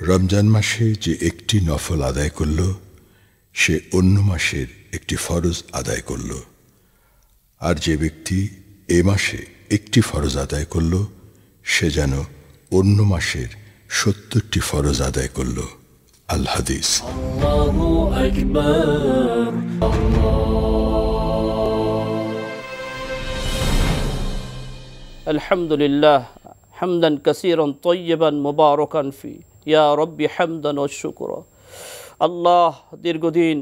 রমজান মাসে যে একটি নফল আদায় করল, সে অন্য মাসের একটি ফরজ আদায় করল। আর যে ব্যক্তি এ মাসে একটি ফরজ আদায় করল, সে যেন অন্য মাসের ৭০টি ফরজ আদায় করল। আল হাদিস। আল্লাহু আকবার। আলহামদুলিল্লাহ হামদান কাসীরান তাইয়্যিবান মুবারাকান ফি ইয়া রাব্বি হামদান ওয়া শুকরা। আল্লাহ, দীর্ঘদিন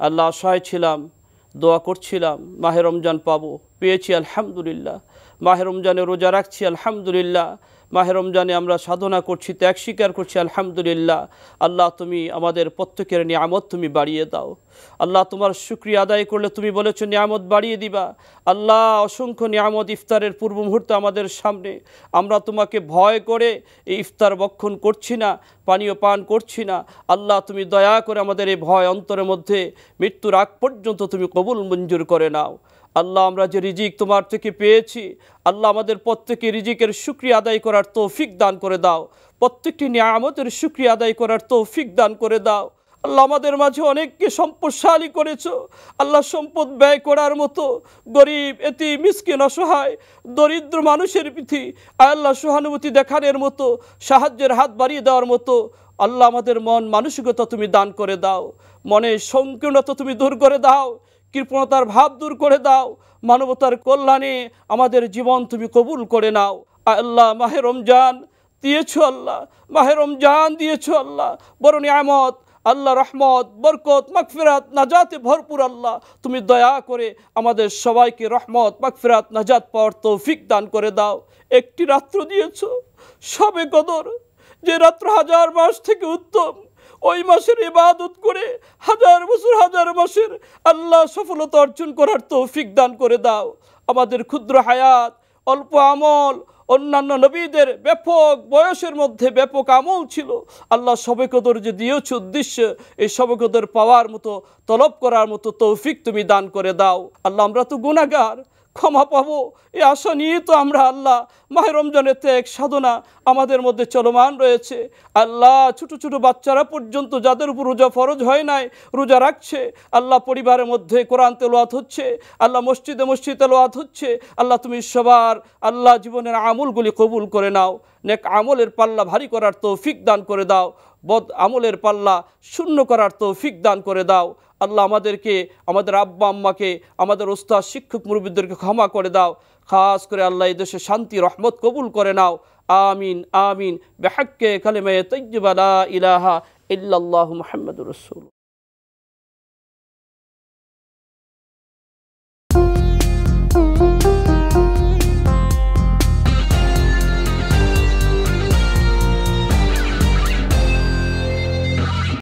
আল্লাহ আশায় ছিলাম, দোয়া করছিলাম মাহে রমজান পাবো, পেয়েছি আলহামদুলিল্লাহ। মাহে রমজানে রোজা রাখছি আলহামদুলিল্লাহ। মাহে রমজানে আমরা সাধনা করছি, ত্যাগ স্বীকার করছি আলহামদুলিল্লাহ। আল্লাহ, তুমি আমাদের প্রত্যেকের নিয়ামত তুমি বাড়িয়ে দাও। আল্লাহ, তোমার শুকরিয়া আদায় করলে তুমি বলেছো নিয়ামত বাড়িয়ে দিবা। আল্লাহ, অসংখ্য নিয়ামত ইফতারের পূর্ব মুহূর্তে আমাদের সামনে, আমরা তোমাকে ভয় করে এই ইফতার বক্ষণ করছি না, পানীয় পান করছি না। আল্লাহ, তুমি দয়া করে আমাদের এই ভয় অন্তরের মধ্যে মৃত্যুর আগ পর্যন্ত তুমি কবুল মঞ্জুর করে নাও। আল্লাহ, আমরা যে রিজিক তোমার থেকে পেয়েছি, আল্লাহ আমাদের প্রত্যেকে রিজিকের শুকরিয়া আদায় করার তৌফিক দান করে দাও। প্রত্যেকটি নিয়ামতের শুকরিয়া আদায় করার তৌফিক দান করে দাও। আল্লাহ, আমাদের মাঝে অনেককে সম্পদশালী করেছো। আল্লাহ, সম্পদ ব্যয় করার মতো গরিব, এতিম, মিসকিন, অসহায়, দরিদ্র মানুষের প্রতি আল্লাহ সহানুভূতি দেখানোর মতো, সাহায্যের হাত বাড়িয়ে দেওয়ার মতো আল্লাহ আমাদের মন মানসিকতা তুমি দান করে দাও। মনের সংকীর্ণতা তুমি দূর করে দাও, কৃপণতার ভাব দূর করে দাও। মানবতার কল্যাণে আমাদের জীবন তুমি কবুল করে নাও। আল্লাহ, মাহে রমজান দিয়েছো, আল্লাহ মাহে রমজান দিয়েছো, আল্লাহ বড় নিয়ামত, আল্লাহ রহমত, বরকত, মাগফিরাত, নাজাতে ভরপুর। আল্লাহ, তুমি দয়া করে আমাদের সবাইকে রহমত, মাগফিরাত, নাজাত পাওয়ার তৌফিক দান করে দাও। একটি রাত্র দিয়েছো, শবে কদর, যে রাত্র হাজার মাস থেকে উত্তম। ওই মাসের ইবাদত করে হাজার বছর, হাজার মাসের আল্লাহ সফলতা অর্জন করার তৌফিক দান করে দাও। আমাদের ক্ষুদ্র হায়াত, অল্প আমল, অন্যান্য নবীদের ব্যাপক বয়সের মধ্যে ব্যাপক আমল ছিল। আল্লাহ, শবে কদর যে দিয়েছ উদ্দেশ্য, এই শবে কদর পাওয়ার মতো, তলব করার মতো তৌফিক তুমি দান করে দাও। আল্লাহ, আমরা তো গুনাহগার, ক্ষমা পাবো এই আশা নিয়ে তো আমরা আল্লাহ মাহে রমজানের ত্যাগ সাধনা আমাদের মধ্যে চলমান রয়েছে। আল্লাহ, ছোট ছোট বাচ্চারা পর্যন্ত যাদের উপর রোজা ফরজ হয় নাই, রোজা রাখছে। আল্লাহ, পরিবারের মধ্যে কোরআন তেলাওয়াত হচ্ছে, আল্লাহ মসজিদে মসজিদে তেলাওয়াত হচ্ছে। আল্লাহ, তুমি সবার আল্লাহ জীবনের আমলগুলি কবুল করে নাও। নেক আমলের পাল্লা ভারী করার তৌফিক দান করে দাও, বদ আমলের পাল্লা শূন্য করার তৌফিক দান করে দাও। আল্লাহ, আমাদেরকে, আমাদের আব্বা আম্মাকে, আমাদের ওস্তাদ শিক্ষক মুরব্বিদেরকে ক্ষমা করে দাও। খাস করে আল্লাহ এই দেশে শান্তি রহমত কবুল করে নাও। আমিন আমিন। বিহাক্কে কালিমায়ে তাইয়্যিবা লা ইলাহা ইল্লাল্লাহু মুহাম্মাদুর রাসূল।